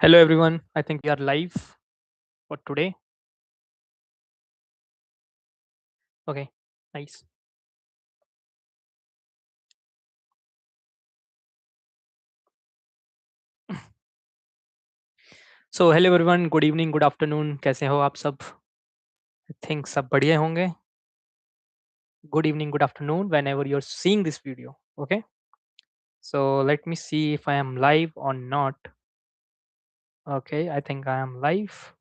Hello, everyone. I think we are live for today. Okay, nice. So, hello, everyone. Good evening, good afternoon. कैसे हो आप सब? I think सब बढ़िया होंगे. Good evening, good afternoon. Whenever you're seeing this video, okay. So let me see if I am live or not. Okay, I think I am live.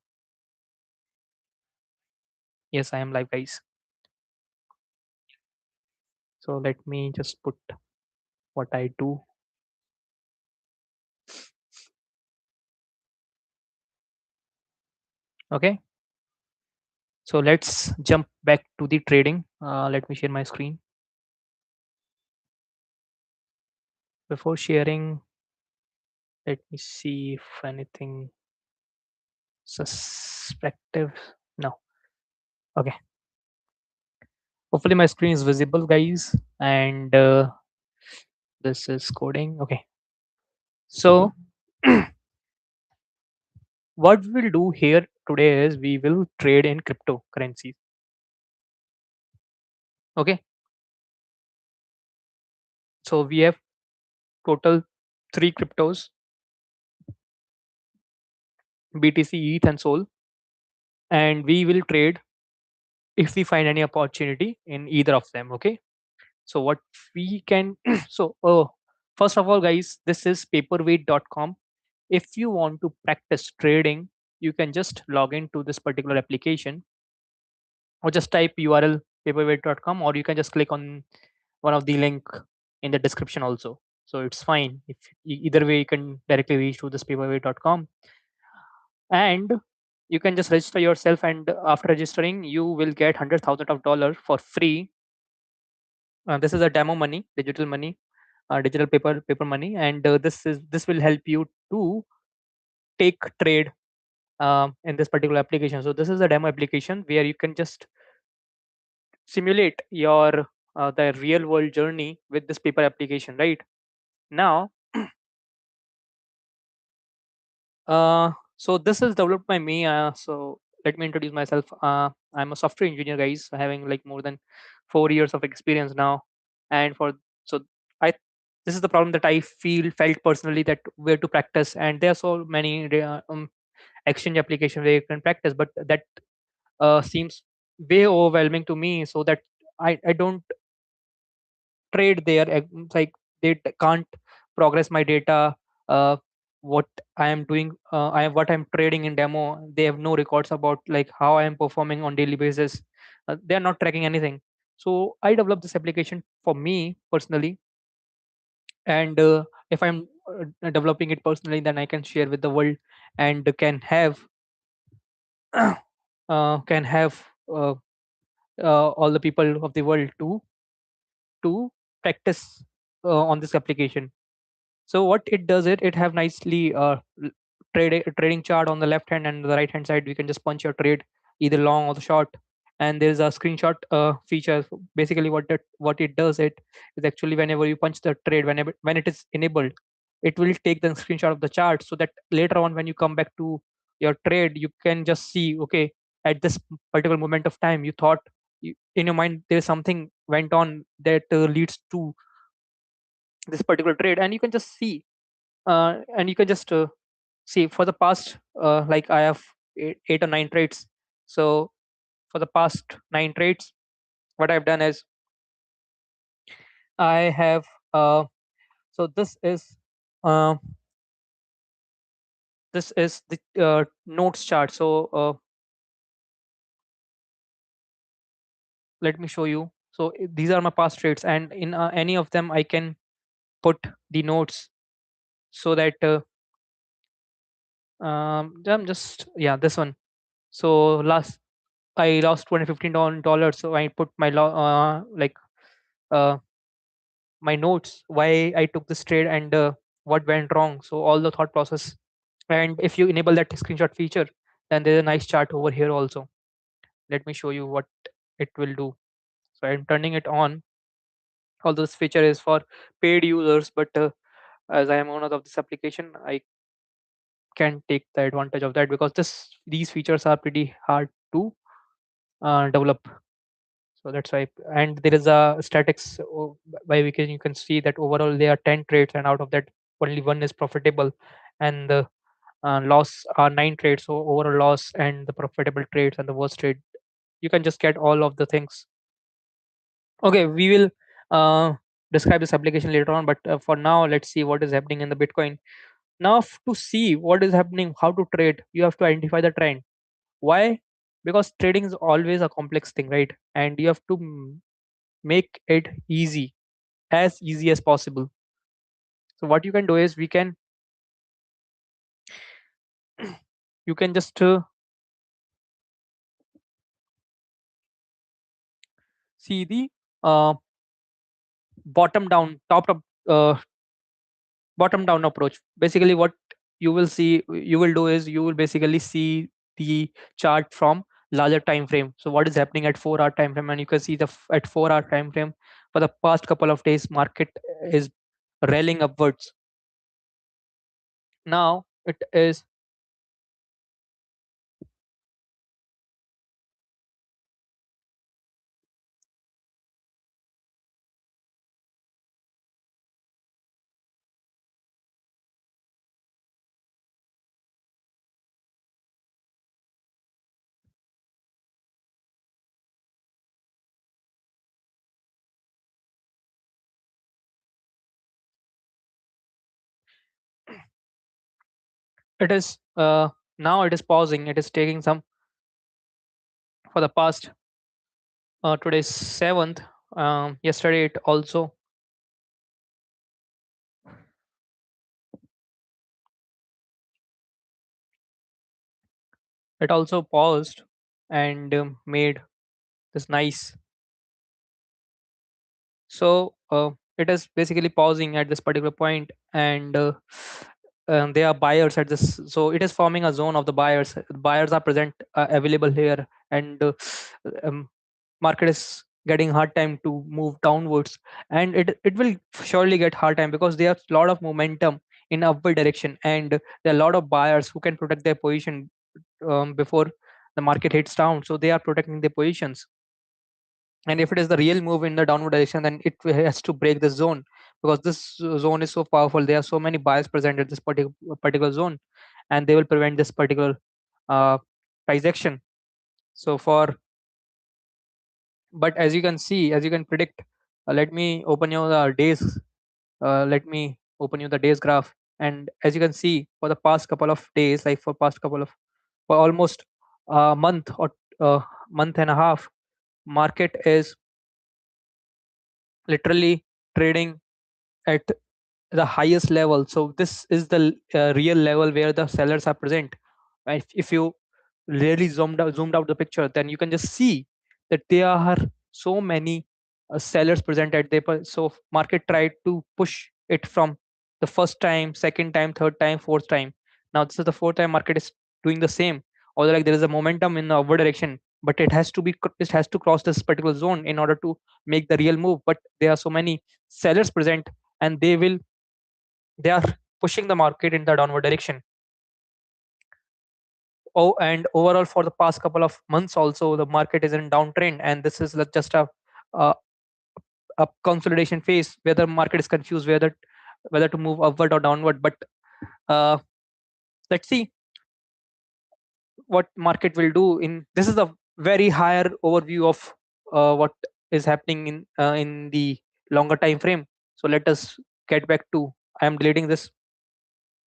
Yes, I am live, guys. So let me just put what I do. Okay. So let's jump back to the trading. Let me share my screen. Before sharing, let me see if anything suspective. No. Okay. Hopefully my screen is visible, guys. And this is coding. Okay. So what we'll do here today is we will trade in cryptocurrencies. Okay. So we have total three cryptos: BTC, ETH, and Sol. And we will trade if we find any opportunity in either of them. Okay. So what we can so first of all, guys, this is paperweight.com. If you want to practice trading, you can just log into this particular application or just type URL paperweight.com, or you can just click on one of the link in the description also. So it's fine. If either way, you can directly reach to this paperweight.com, and you can just register yourself. And after registering, you will get $100,000 for free. This is a demo money, digital money, digital paper money, and this will help you to take trade in this particular application. So this is a demo application where you can just simulate your the real world journey with this paper application, right? Now so this is developed by me. So let me introduce myself. I'm a software engineer, guys, having like more than 4 years of experience now. And for so I this is the problem that I felt personally, that where to practice, and there are so many exchange application where you can practice, but that seems way overwhelming to me, so that I don't trade there. Like can't progress my data. uh, what I am doing, what I'm trading in demo, they have no records about like how I am performing on daily basis. They are not tracking anything. So I developed this application for me personally, and if I'm developing it personally, then I can share with the world, and can have uh, all the people of the world to practice on this application. So what it does, it have nicely trading chart on the left hand, and the right hand side we can just punch your trade, either long or the short. And there's a screenshot feature. Basically what it does, it is actually whenever you punch the trade, when it is enabled, it will take the screenshot of the chart, so that later on when you come back to your trade, you can just see, okay, at this particular moment of time, you thought in your mind there is something went on that leads to this particular trade, and you can just see, and you can just see for the past, like I have eight or nine trades. So for the past nine trades, what I've done is I have so uh, this is the notes chart. So let me show you. So these are my past trades, and in any of them I can put the notes, so that I'm just, yeah, this one. So last I lost $215, so I put my like uh, my notes why I took this trade, and what went wrong. So all the thought process. And if you enable that screenshot feature, then there's a nice chart over here also. Let me show you what it will do. So I'm turning it on. Although this feature is for paid users, but as I am owner of this application, I can take the advantage of that, because these features are pretty hard to develop. So that's why. And there is a statics by we can you can see that overall there are 10 trades, and out of that only one is profitable, and the loss are 9 trades. So overall loss and the profitable trades and the worst trade, you can just get all of the things. Okay, we will uh, describe this application later on, but for now let's see what is happening in the Bitcoin. Now to see what is happening, how to trade, you have to identify the trend. Why? Because trading is always a complex thing, right? And you have to make it easy, as easy as possible. So what you can do is, we can you can just see the uh, bottom down top up bottom down approach. Basically what you will do is, you will basically see the chart from larger time frame. So what is happening at 4-hour time frame, and you can see at 4-hour time frame, for the past couple of days market is rallying upwards. Now it is now it is pausing, it is taking some for the past today's 7th. Yesterday it also paused and made this nice. So it is basically pausing at this particular point, and they are buyers at this. So it is forming a zone of the buyers. Buyers are present, available here, and um, market is getting hard time to move downwards, and it will surely get hard time, because they have a lot of momentum in upward direction, and there are a lot of buyers who can protect their position before the market hits down. So they are protecting their positions, and if it is the real move in the downward direction, then it has to break the zone, because this zone is so powerful. There are so many buyers present at this particular zone, and they will prevent this particular uh, price action. So for but as you can see, as you can predict, let me open you the days let me open you the days graph. And as you can see, for the past couple of days, like for almost a month or month and a half, market is literally trading at the highest level. So this is the real level where the sellers are present. If you really zoomed out the picture, then you can just see that there are so many sellers present at so market tried to push it from the first time, second time, third time, fourth time. Now this is the fourth time market is doing the same. Although like there is a momentum in the upward direction, but it has to cross this particular zone in order to make the real move. But there are so many sellers present, and they are pushing the market in the downward direction. Oh, and overall for the past couple of months also, the market is in downtrend, and this is just a, a consolidation phase where the market is confused whether to move upward or downward. But uh, let's see what market will do. In this is a very higher overview of what is happening in the longer time frame. So let us get back to. I am deleting this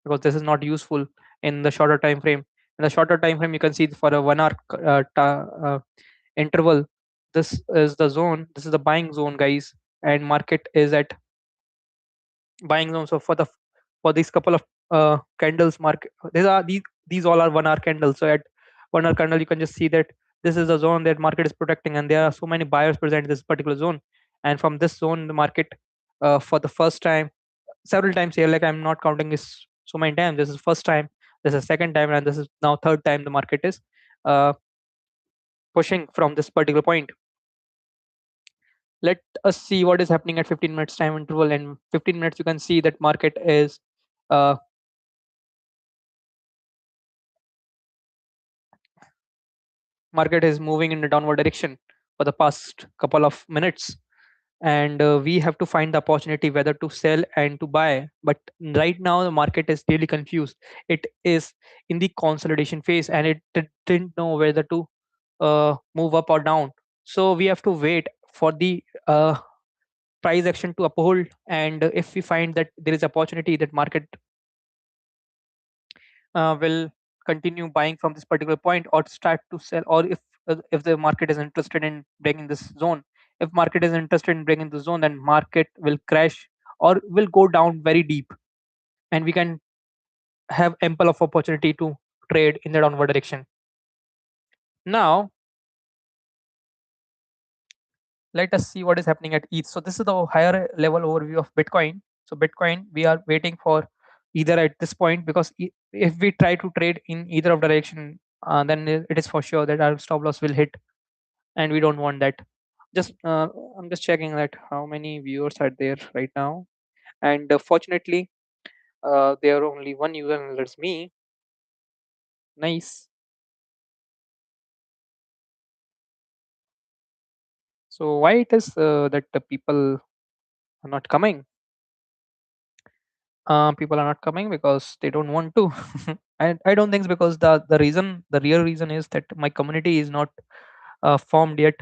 because this is not useful in the shorter time frame. In the shorter time frame, you can see for a 1 hour interval, this is the zone. This is the buying zone, guys, and market is at buying zone. So for these couple of candles, market these all are 1 hour candles. So at 1 hour candle, you can just see that this is the zone that market is protecting, and there are so many buyers present in this particular zone. And from this zone, the market for the first time, several times here, like I'm not counting this so many times. This is first time, this is second time, and this is now third time the market is uh, pushing from this particular point. Let us see what is happening at 15 minutes time interval. And 15 minutes, you can see that market is uh, market is moving in a downward direction for the past couple of minutes, and we have to find the opportunity whether to sell and to buy. But right now the market is really confused. It is in the consolidation phase, and it didn't know whether to move up or down. So we have to wait for the price action to uphold, and if we find that there is opportunity that market will continue buying from this particular point or start to sell, or if the market is interested in breaking this zone. If market is interested in breaking the zone, then market will crash or will go down very deep, and we can have ample of opportunity to trade in the downward direction. Now let us see what is happening at ETH. So this is the higher level overview of Bitcoin. So Bitcoin, we are waiting for either at this point, because if we try to trade in either of direction, then it is for sure that our stop loss will hit, and we don't want that. Just I'm just checking that how many viewers are there right now, and fortunately, there are only one user, and that's me. Nice. So why it is that the people are not coming? People are not coming because they don't want to. I don't think it's because the real reason is that my community is not formed yet,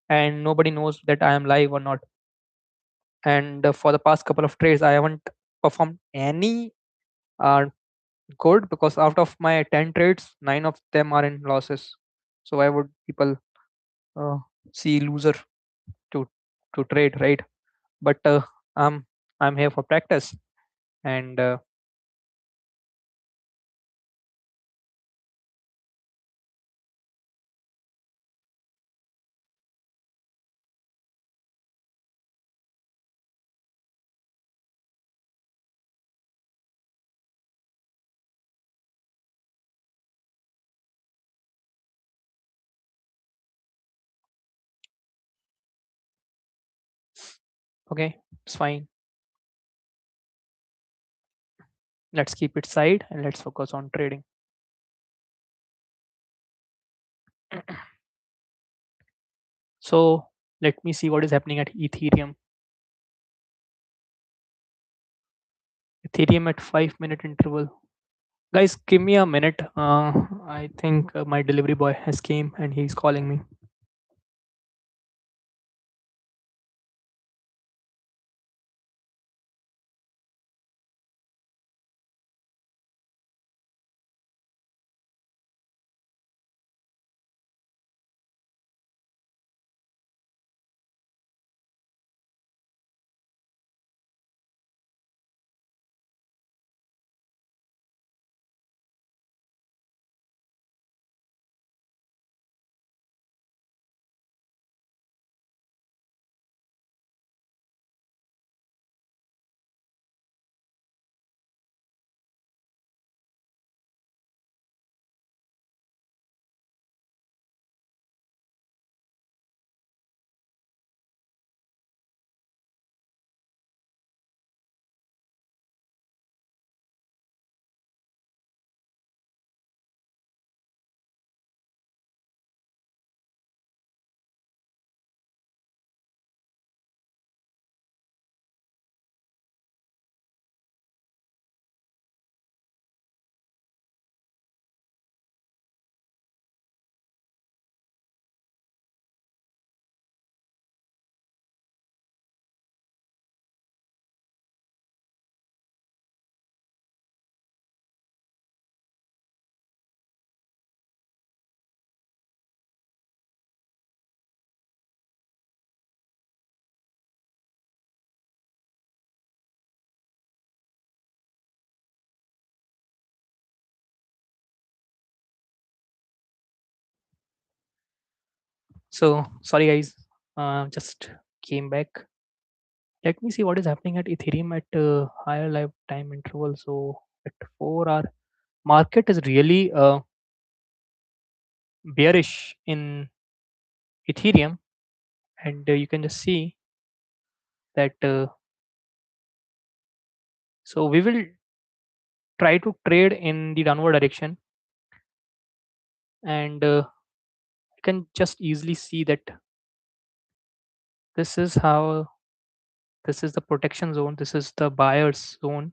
and nobody knows that I am live or not. And for the past couple of trades, I haven't performed any uh, good, because out of my 10 trades, 9 of them are in losses. So why would people uh, see loser to trade, right? But I'm I'm here for practice, and okay, it's fine. Let's keep it side and let's focus on trading. So let me see what is happening at Ethereum. Ethereum at 5 minute interval. Guys, give me a minute. I think my delivery boy has came and he's calling me. So sorry guys, just came back. Let me see what is happening at Ethereum at higher lifetime interval. So at 4 hour, market is really bearish in Ethereum, and you can just see that. So we will try to trade in the downward direction, and you can just easily see that this is how, this is the protection zone, this is the buyer's zone,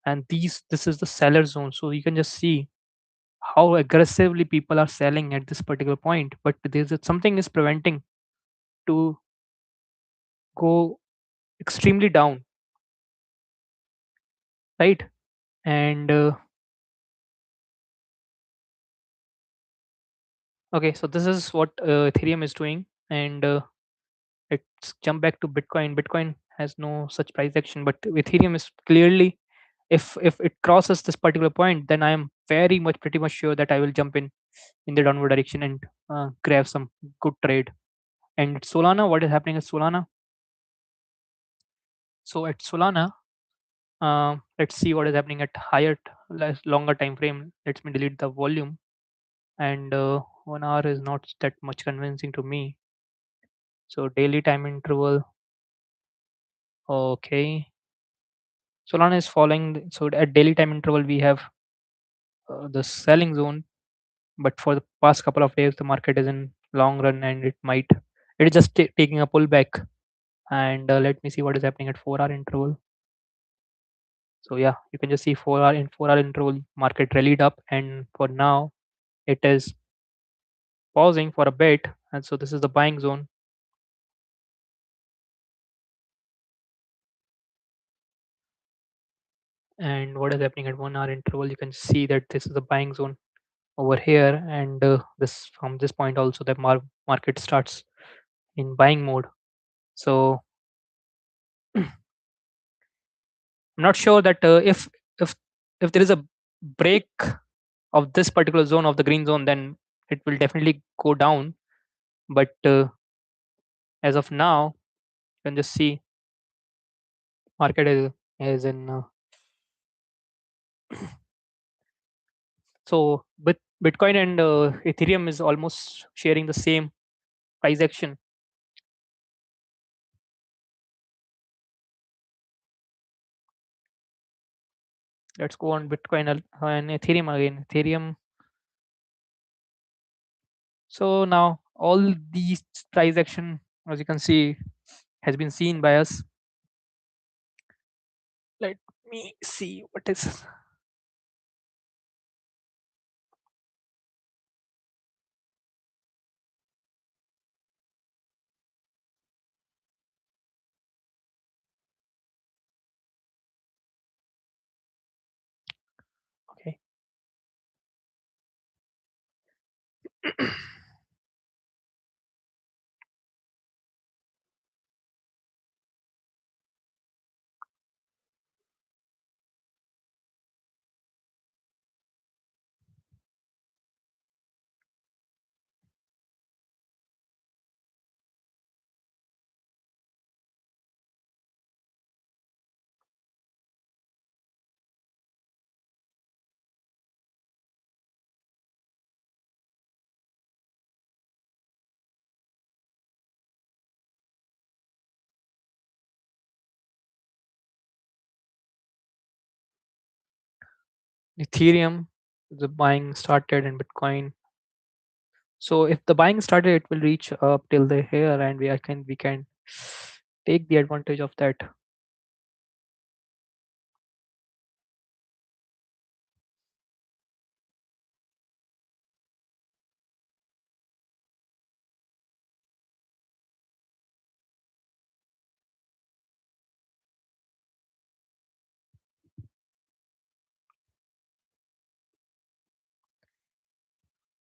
and this is the seller zone. So you can just see how aggressively people are selling at this particular point, but there's something is preventing to go extremely down, right? And okay, so this is what Ethereum is doing. And let's jump back to Bitcoin. Bitcoin has no such price action, but Ethereum is clearly, if it crosses this particular point, then I am very much pretty much sure that I will jump in the downward direction and grab some good trade. And Solana, what is happening at Solana? So at Solana, let's see what is happening at higher, longer time frame. Let me delete the volume. And 1 hour is not that much convincing to me. So daily time interval, okay. Solana is following. So at daily time interval, we have the selling zone, but for the past couple of days, the market is in long run, and it is just taking a pullback. And let me see what is happening at 4 hour interval. So yeah, you can just see 4 hour interval market rallied up, and for now it is pausing for a bit. And so this is the buying zone. And what is happening at 1 hour interval? You can see that this is the buying zone over here, and this from this point also the market starts in buying mode. So I'm not sure that if if there is a break of this particular zone of the green zone, then it will definitely go down. But as of now, you can just see market is in so Bitcoin and Ethereum is almost sharing the same price action. Let's go on Bitcoin and Ethereum again. Ethereum. So now all these price action, as you can see, has been seen by us. Let me see what is. Okay. Ethereum, the buying started in Bitcoin. So if the buying started, it will reach up till the here, and we can take the advantage of that.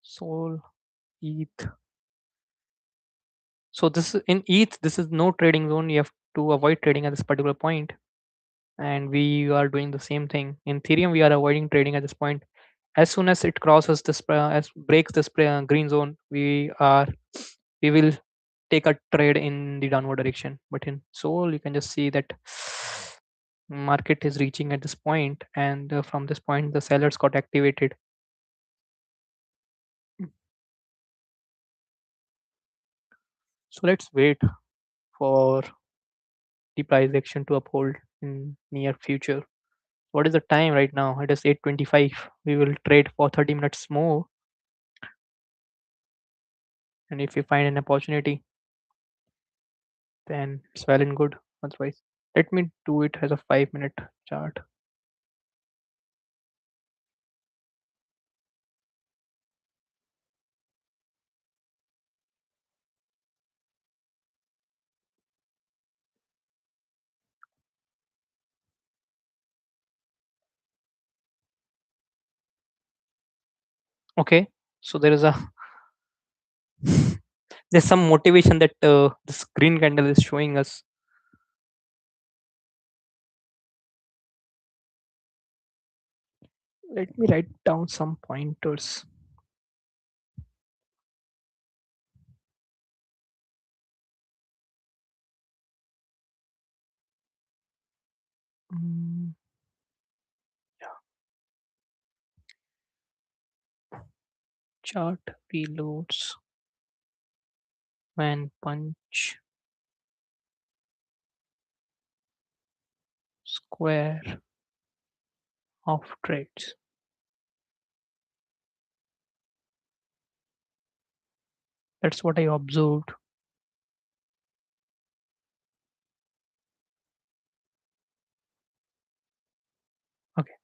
Sol, ETH. So this is in ETH. This is no trading zone. You have to avoid trading at this particular point, and we are doing the same thing. In Ethereum, we are avoiding trading at this point. As soon as it crosses this, as breaks this green zone, we will take a trade in the downward direction. But in Sol, you can just see that market is reaching at this point, and from this point, the sellers got activated. So let's wait for the price action to uphold in near future. What is the time right now? It is 8:25. We will trade for 30 minutes more. And if you find an opportunity, then it's well and good. Otherwise, let me do it as a 5 minute chart. Okay, so there is a there's some motivation that this green candle is showing us. Let me write down some pointers. Mm, yeah. Chart reloads when punch square of trades. That's what I observed. Okay.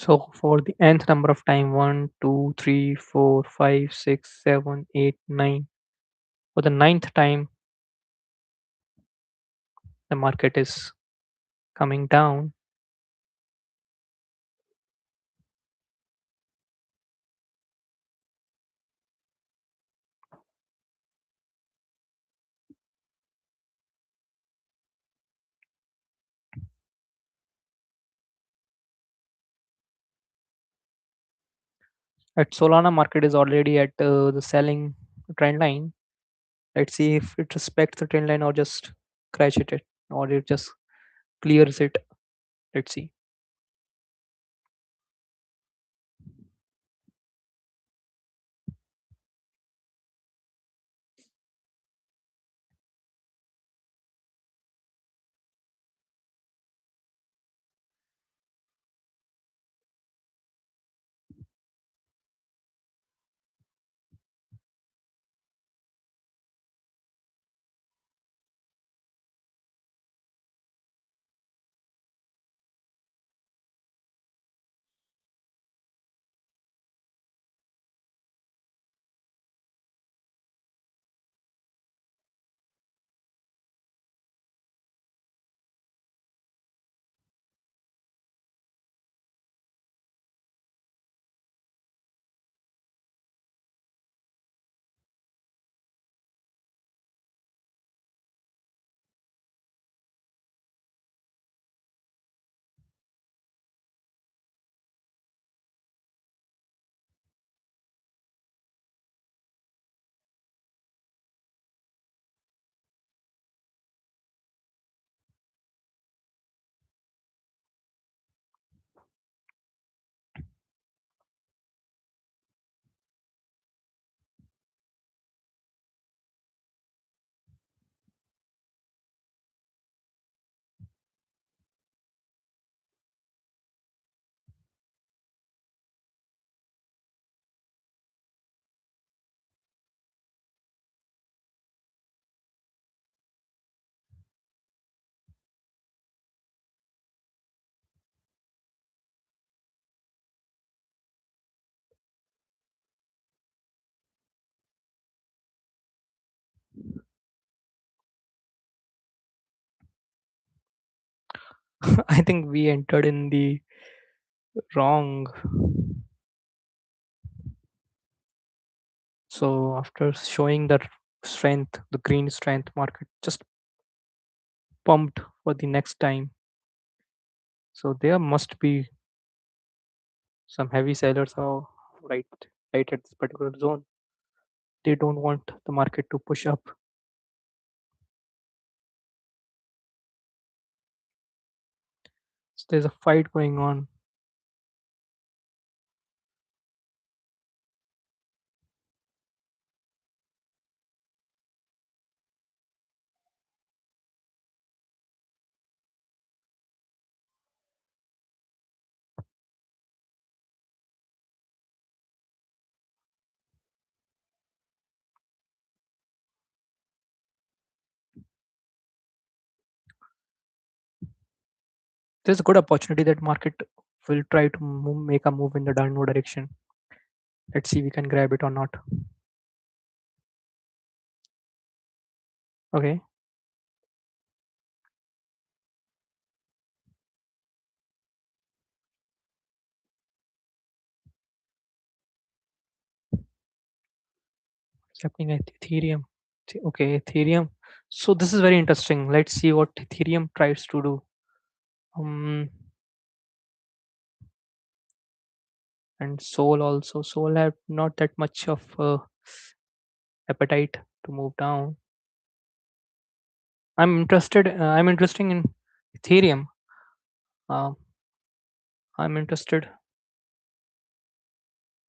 So for the nth number of time, 1, 2, 3, 4, 5, 6, 7, 8, 9. For the ninth time, the market is coming down. At Solana, market is already at the selling trend line. Let's see if it respects the trend line or just crash it, or it just clears it. Let's see. I think we entered in the wrong. So after showing the strength, the green strength, market just pumped for the next time. So there must be some heavy sellers are right right at this particular zone. They don't want the market to push up. So there's a fight going on. there's a good opportunity that market will try to make a move in the downward direction. Let's see if we can grab it or not. Okay, what's happening at Ethereum? Okay, Ethereum. So this is very interesting. Let's see what Ethereum tries to do. Um, and Sol also. Sol have not that much of appetite to move down. I'm interested. I'm interested in Ethereum. Uh, I'm interested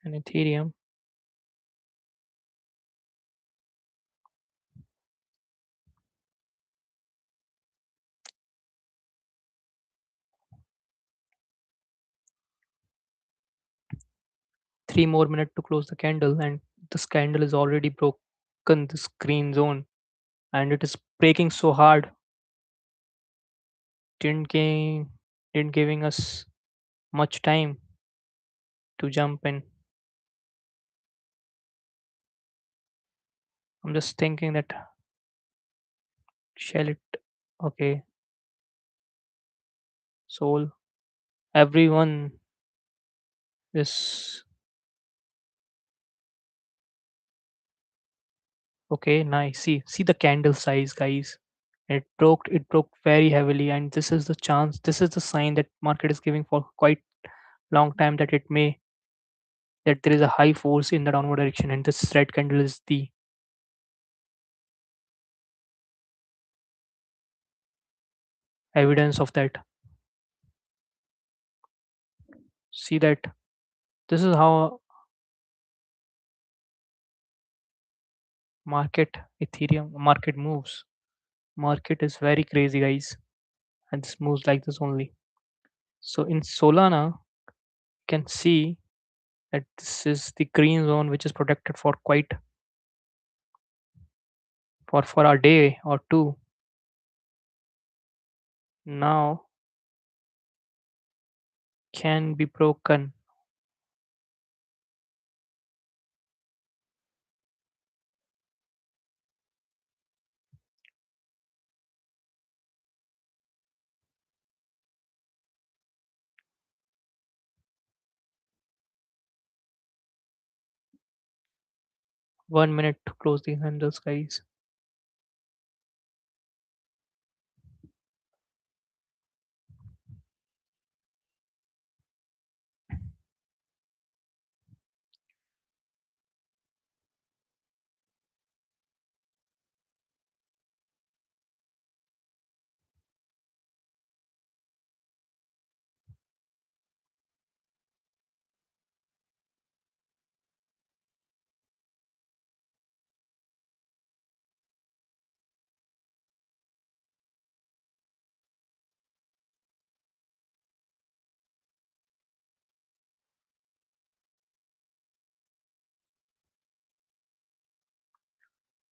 in Ethereum. 3 more minutes to close the candle, and this candle is already broken this green zone, and it is breaking so hard. Didn't give, didn't giving us much time to jump in. I'm just thinking that shall it? Okay, soul. Everyone is okay. Nice. See the candle size, guys. It broke very heavily, and this is the chance. This is the sign that market is giving for quite long time that it may that there is a high force in the downward direction, and this red candle is the evidence of that. See that this is how market Ethereum market moves. Market is very crazy, guys, and this moves like this only. So in Solana, you can see that this is the green zone which is protected for quite for a day or two. Now can be broken. 1 minute to close the handles, guys.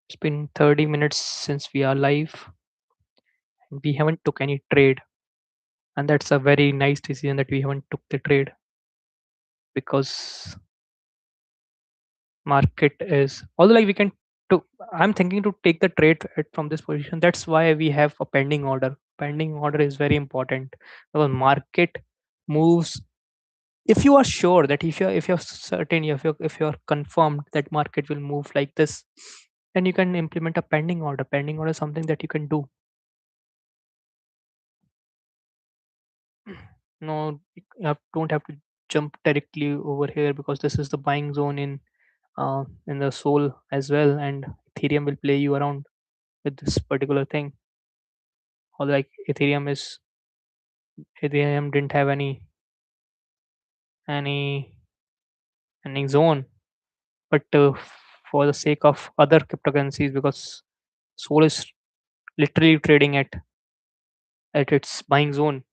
It's been 30 minutes since we are live, and we haven't took any trade, and that's a very nice decision that we haven't took the trade, because market is, although like we can to I'm thinking to take the trade from this position. That's why we have a pending order. Pending order is very important because market moves. If you are sure that if you're certain, if you're confirmed that market will move like this, then you can implement a pending order. Pending order is something that you can do. No, don't have to jump directly over here, because this is the buying zone in the soul as well, and Ethereum will play you around with this particular thing. Or like Ethereum didn't have any any zone, but for the sake of other cryptocurrencies, because Sol is literally trading at its buying zone,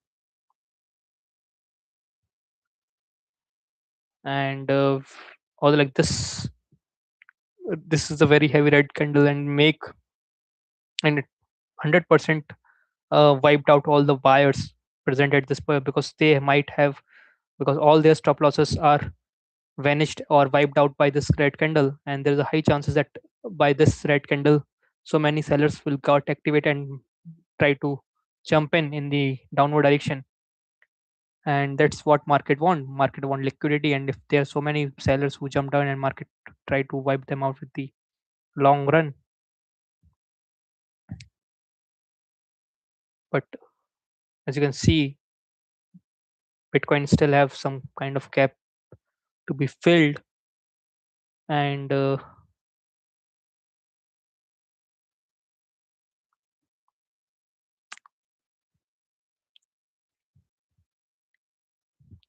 and or like this is a very heavy red candle and it 100% wiped out all the buyers. present at this point, because they might have, because all their stop losses are vanished or wiped out by this red candle, and there's a high chances that by this red candle so many sellers will got activate and try to jump in the downward direction. And that's what market want liquidity, and if there are so many sellers who jump down and market try to wipe them out with the long run. But as you can see, Bitcoin still have some kind of gap to be filled. And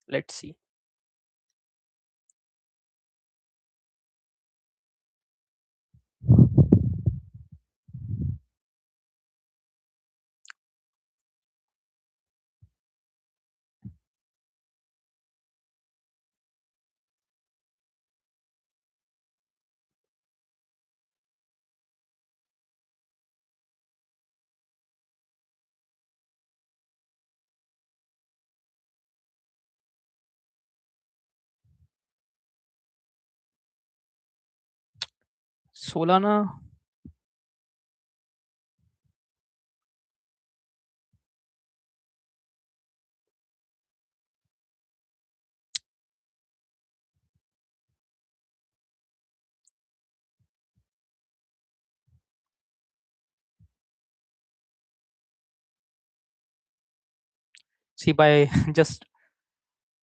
let's see. Solana, see, by just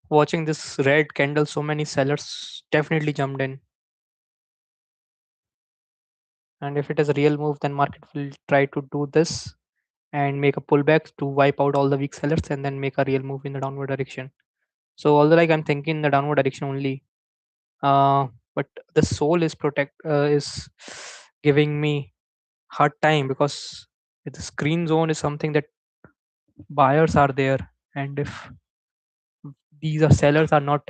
watching this red candle, so many sellers definitely jumped in. And if it is a real move, then market will try to do this and make a pullback to wipe out all the weak sellers and then make a real move in the downward direction. So although like I'm thinking the downward direction only, but the soul is giving me hard time, because the screen zone is something that buyers are there, and if these are sellers are not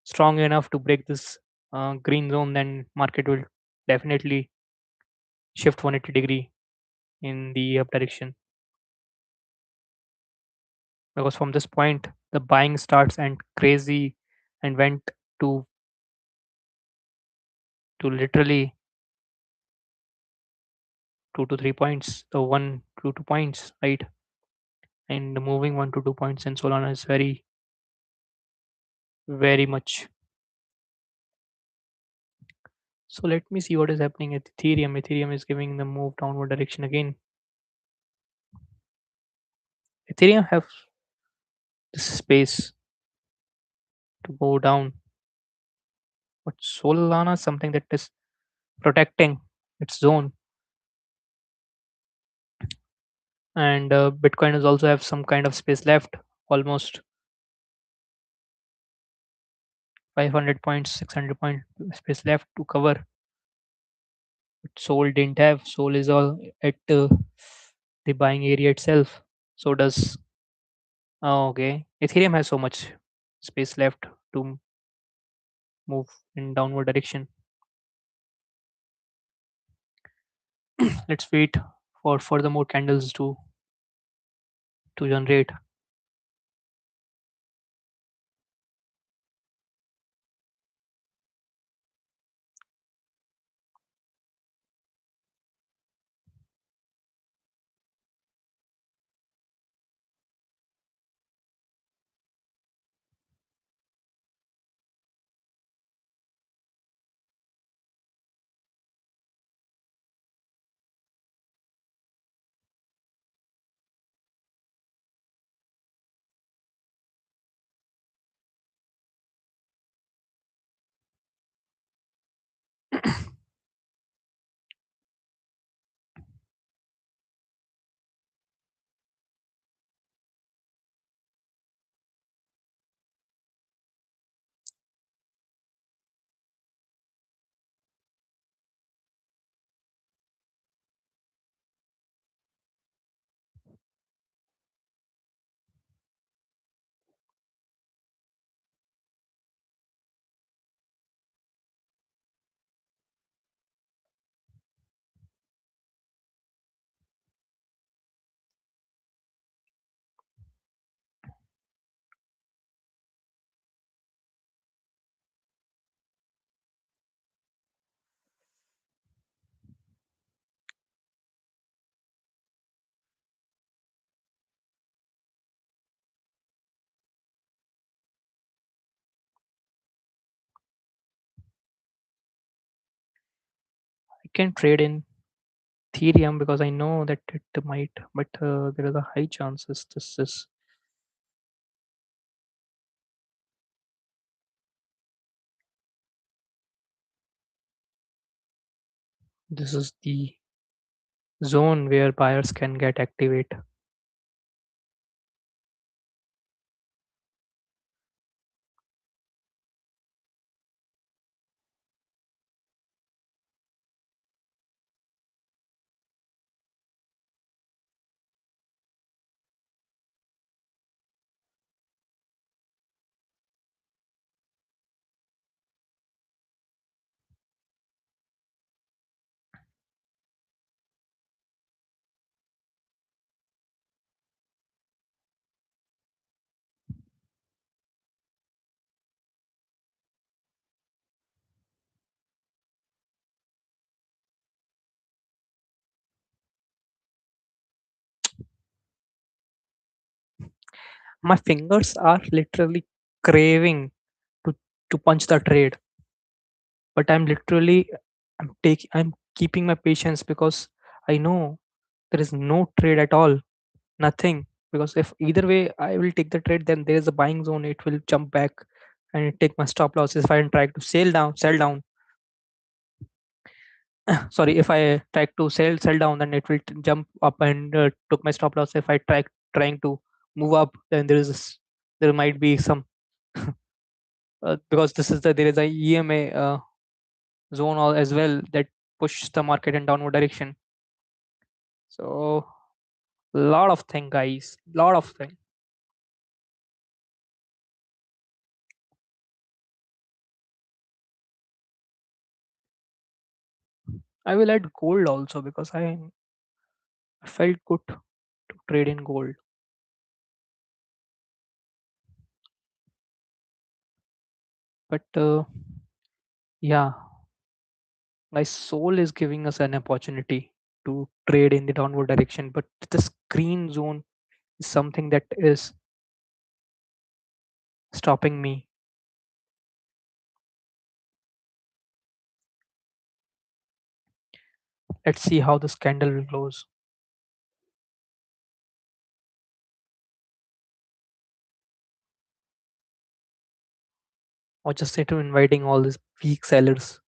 strong enough to break this green zone, then market will definitely shift 180-degree in the up direction, because from this point the buying starts and crazy and went to literally 2 to 3 points, the 1 to 2 points, right? And moving 1 to 2 points in Solana is very, very much. So let me see what is happening at Ethereum. Ethereum is giving the move downward direction again. Ethereum have this space to go down, but Solana is something that is protecting its zone. And Bitcoin is also have some kind of space left, almost 500 points, 600 point space left to cover. But Sol didn't have. Sol is all at the buying area itself. So does, oh, okay. Ethereum has so much space left to move in downward direction. Let's wait for further more candles to generate. can trade in Ethereum because I know that it might, but there is a high chances this is the zone where buyers can get activate. My fingers are literally craving to to punch the trade, but I'm keeping my patience because I know there is no trade at all, nothing. Because if either way I will take the trade, then there is a buying zone. It will jump back and it take my stop losses. If I try to sell down, sorry, if I try to sell down, then it will jump up and took my stop loss. If I trying to move up, then there might be some because there is a EMA zone as well that push the market in downward direction. So lot of thing, guys, lot of thing. I will add gold also because I felt good to trade in gold. But yeah, my soul is giving us an opportunity to trade in the downward direction, but the green zone is something that is stopping me. Let's see how this candle will close. Or just say to inviting all these weak sellers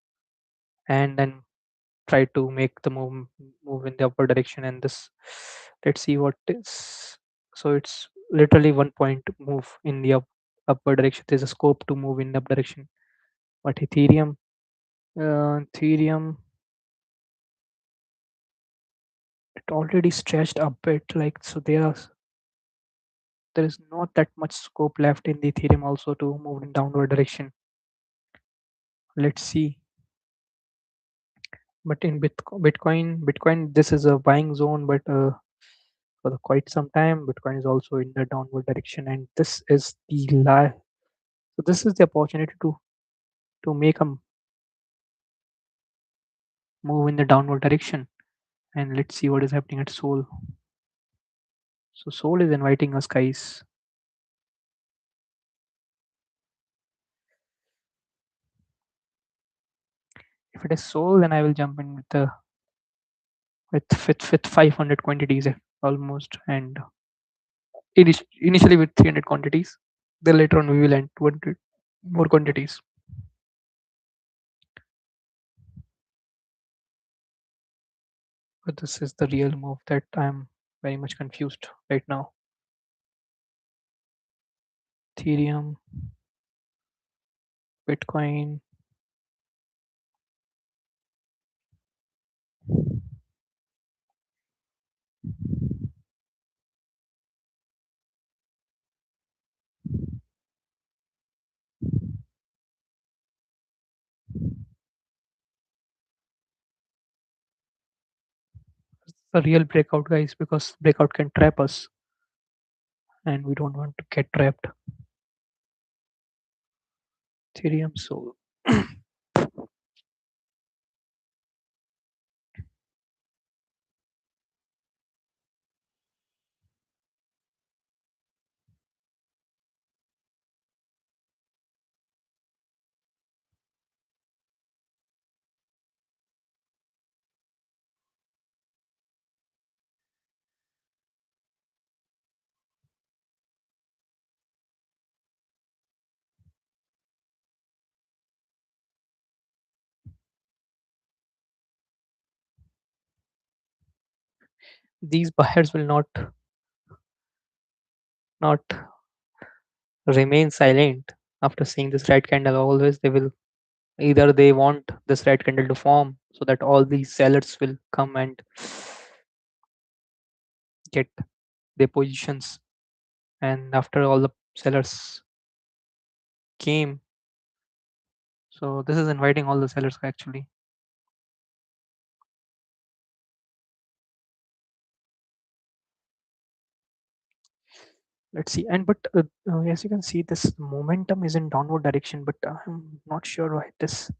and then try to make the move in the upward direction. And this, let's see what is. So it's literally 1 point move in the upward direction. There's a scope to move in the up direction. But Ethereum, it already stretched a bit. Like so, there is not that much scope left in the Ethereum also to move in downward direction. Let's see. But in Bitcoin, this is a buying zone, but for quite some time, Bitcoin is also in the downward direction, and this is the lie. So this is the opportunity to make a move in the downward direction. And let's see what is happening at Soul. So Soul is inviting us, guys. If it is Soul, then I will jump in with the with 500 quantities almost, and initially with 300 quantities. Then later on we will end 200 more quantities. But this is the real move that I'm very much confused right now. Ethereum, Bitcoin. It's a real breakout, guys, because breakout can trap us, and we don't want to get trapped. Ethereum Soul. these buyers will not remain silent after seeing this red candle. Always they will, either they want this red candle to form so that all these sellers will come and get their positions. And after all the sellers came, so this is inviting all the sellers actually. Let's see. And but as you can see, this momentum is in downward direction, but I'm not sure why this.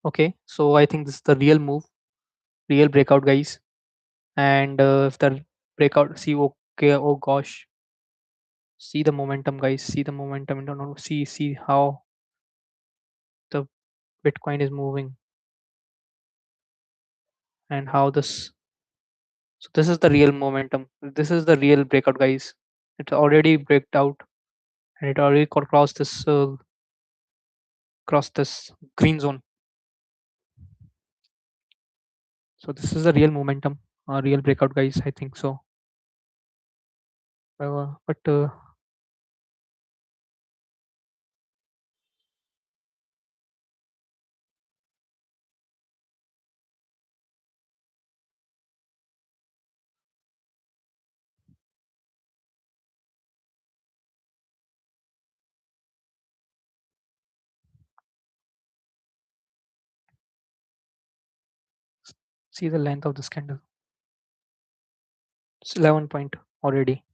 Okay, so I think this is the real move, real breakout, guys. And if the breakout, see, okay, oh gosh, see the momentum, guys. See the momentum. Don't know. See how the Bitcoin is moving and how this. So this is the real momentum. This is the real breakout, guys. It's already breaked out and it already crossed this green zone. So this is a real momentum, a real breakout, guys. I think so. But see the length of this candle. It's 11 point already.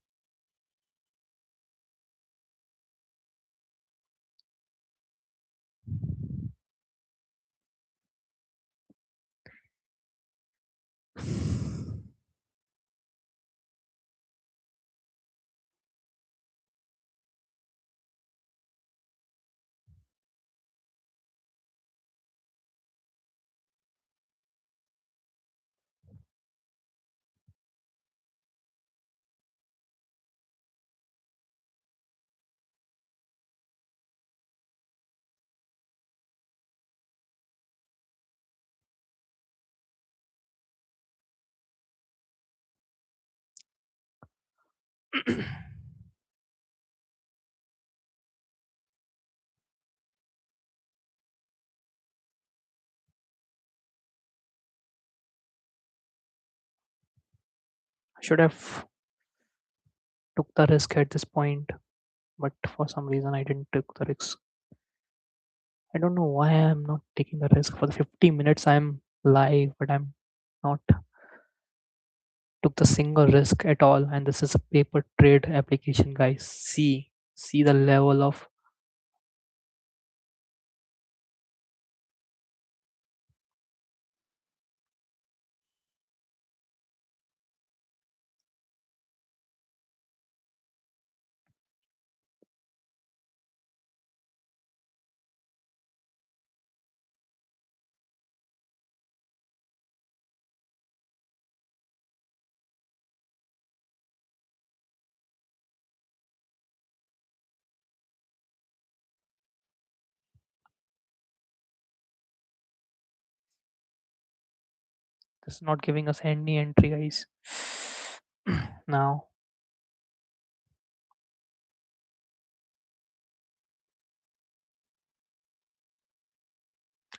I should have took the risk at this point, but for some reason I didn't take the risk. I don't know why I'm not taking the risk. For the 50 minutes I'm live, but I'm not took the single risk at all. And this is a paper trade application, guys. See the level of. This is not giving us any entry, guys. Now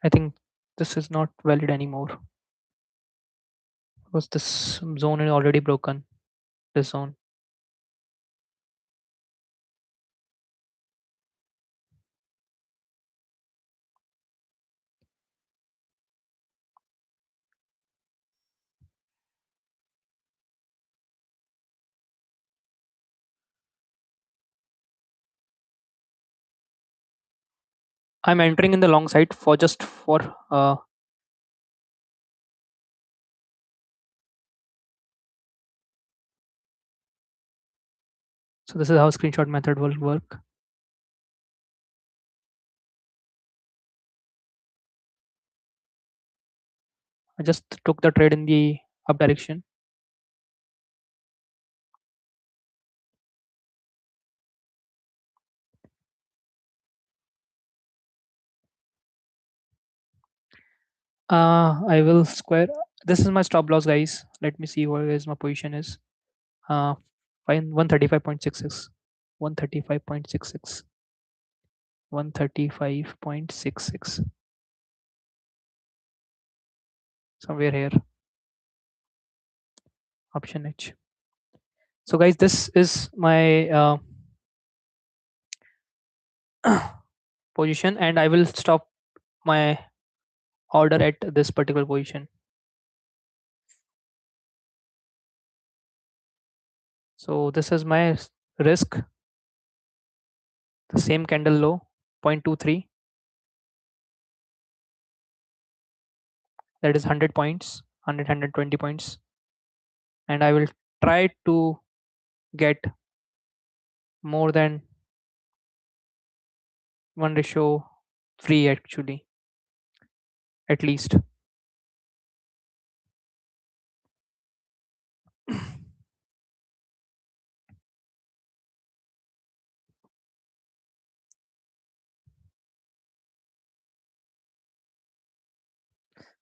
I think this is not valid anymore because this zone is already broken. This zone. I'm entering in the long side for just for so this is how screenshot method will work. I just took the trade in the up direction. I will square. This is my stop loss, guys. Let me see where is my position is. Uh, fine, 135.66, 135.66, 135.66, somewhere here. Option H. So, guys, this is my position, and I will stop my order at this particular position. So, this is my risk. The same candle low, 0.23. That is 100 points, 120 points, and I will try to get more than 1 ratio free, actually, at least.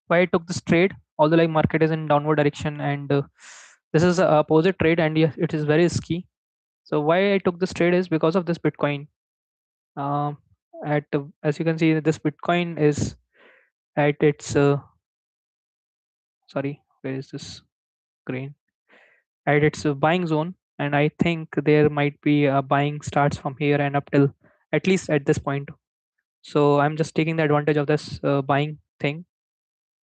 Why I took this trade, although like market is in downward direction, and this is a opposite trade, and yes, it is very risky. So why I took this trade is because of this Bitcoin. Um, as you can see, this Bitcoin is at its sorry, where is this grain? At its buying zone, and I think there might be a buying starts from here and up till at least at this point. So I'm just taking the advantage of this buying thing,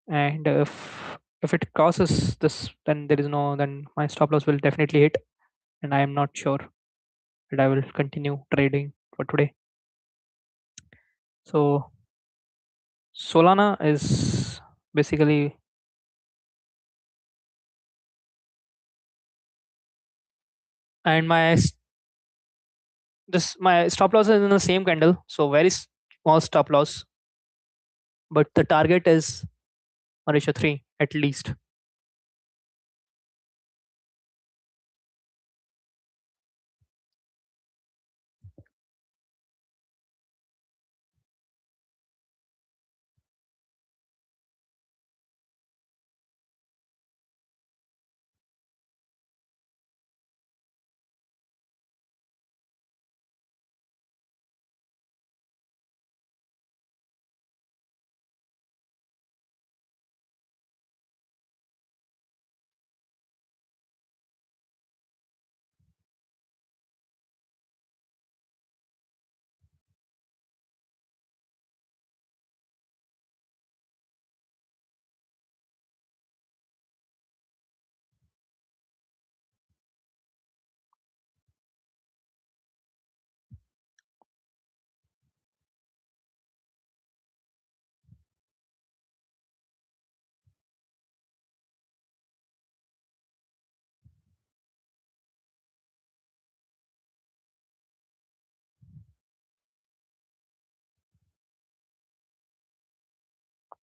and if it crosses this, then there is no, then my stop loss will definitely hit, and I am not sure that I will continue trading for today. So Solana is basically, and this my stop loss is in the same candle, so very small stop loss, but the target is 1:3 at least.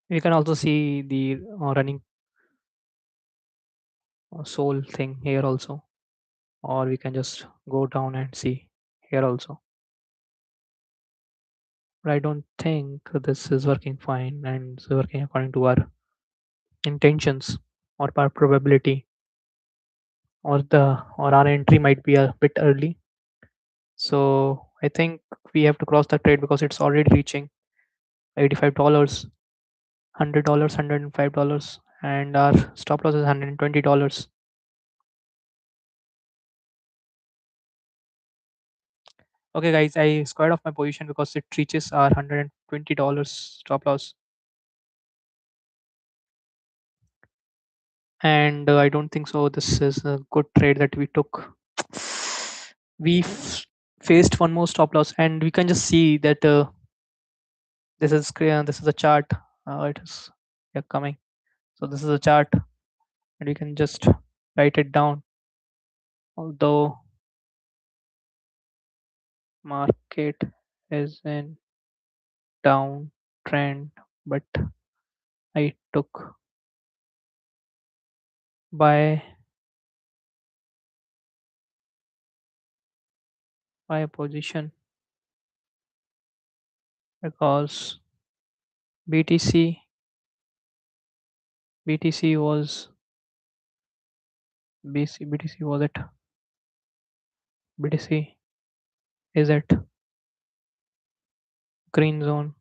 You can also see the running soul thing here also, or we can just go down and see here also. But I don't think this is working fine and it's working according to our intentions or our probability, or our entry might be a bit early. So I think we have to cross the trade because it's already reaching $85, $100, $105, and our stop loss is $120. Okay, guys, I squared off my position because it reaches our $120 stop loss, and I don't think so. This is a good trade that we took. We faced one more stop loss, and we can just see that this is a chart. It is, yeah, coming. So this is a chart, and we can just write it down. Although market is in downtrend, but I took by my position because BTC BTC was BTC was it? BTC is at green zone.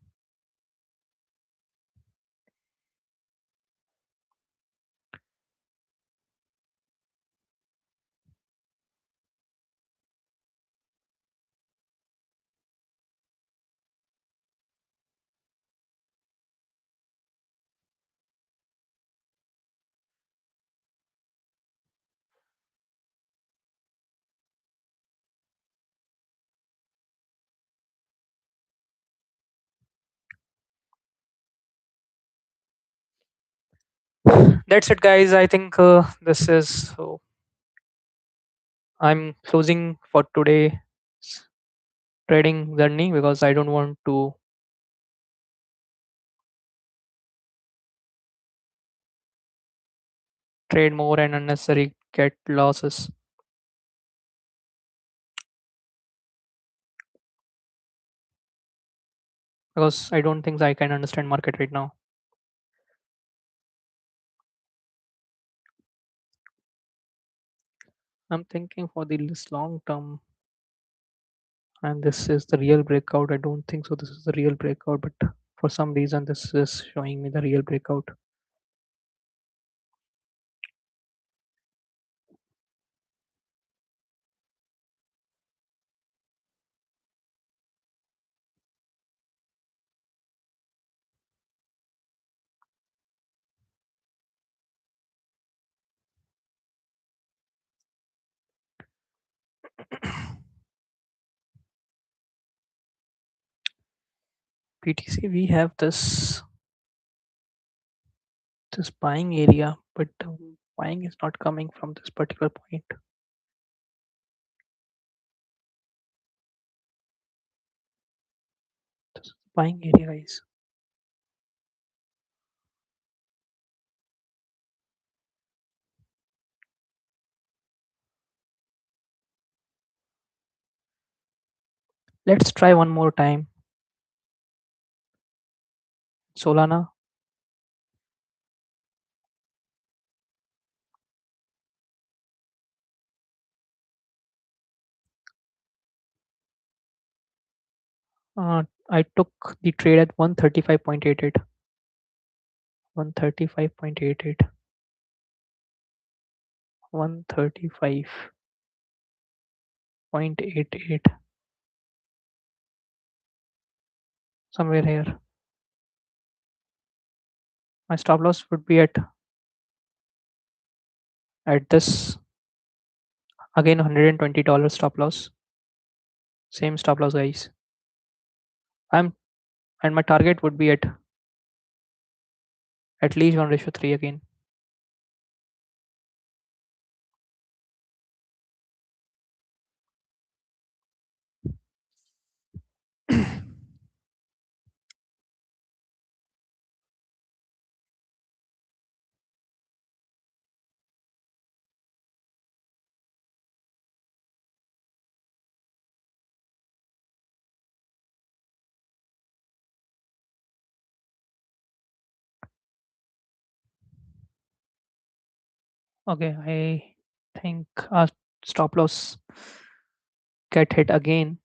That's it, guys. I think this is so. I'm closing for today's trading journey because I don't want to trade more and unnecessary get losses because I don't think I can understand market right now. I'm thinking for the this long term, and this is the real breakout. I don't think so. This is the real breakout, but for some reason, this is showing me the real breakout. PTC, we have this buying area, but buying is not coming from this particular point. This is the buying area, guys. Let's try one more time. Solana. I took the trade at 135.88. 135.88. 135.88. Somewhere here. My stop loss would be at this again $120 stop loss. Same stop loss, guys. I'm and my target would be at least 1:3 again. Okay, I think our stop loss get hit again.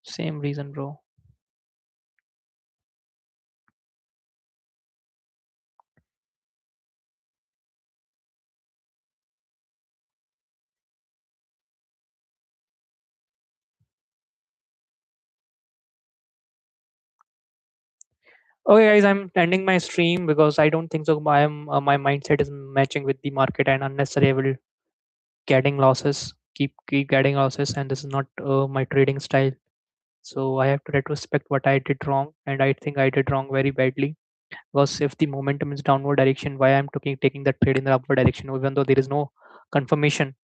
Same reason, bro. Okay, guys, I'm ending my stream because I don't think so. I am my mindset is matching with the market and unnecessary. I will getting losses. Keep getting losses, and this is not my trading style. So I have to retrospect what I did wrong, and I think I did wrong very badly. Because if the momentum is downward direction, why I'm taking that trade in the upward direction, even though there is no confirmation.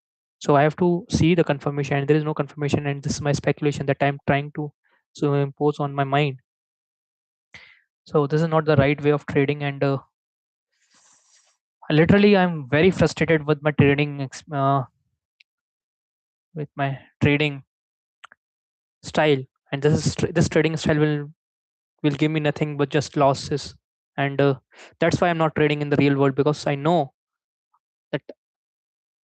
So I have to see the confirmation, and there is no confirmation, and this is my speculation that I'm trying to so impose on my mind. So this is not the right way of trading, and literally I'm very frustrated with my with my trading style. and this trading style will give me nothing but just losses. And that's why I'm not trading in the real world, because I know that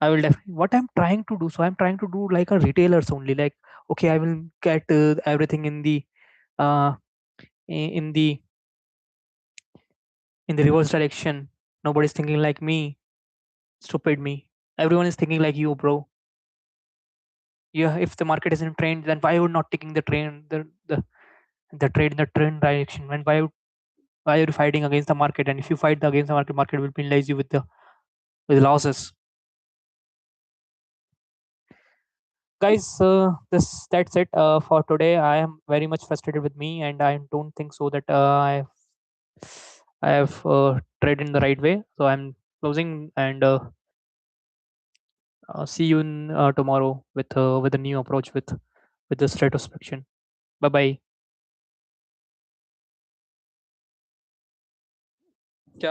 I will definitely what I'm trying to do. So I'm trying to do like a retailers only. Like, okay, I will get everything uh, in the reverse direction. Nobody's thinking like me, stupid me. Everyone is thinking like you, bro. Yeah, if the market isn't trained, then why are you not taking the trade in the trend direction? And why are you fighting against the market? And if you fight against the market, market will penalize you with the with losses. Guys, this that's it for today. I am very much frustrated with me, and I don't think so that I have traded in the right way. So I'm closing, and see you in, tomorrow with a new approach with this retrospection. Bye bye.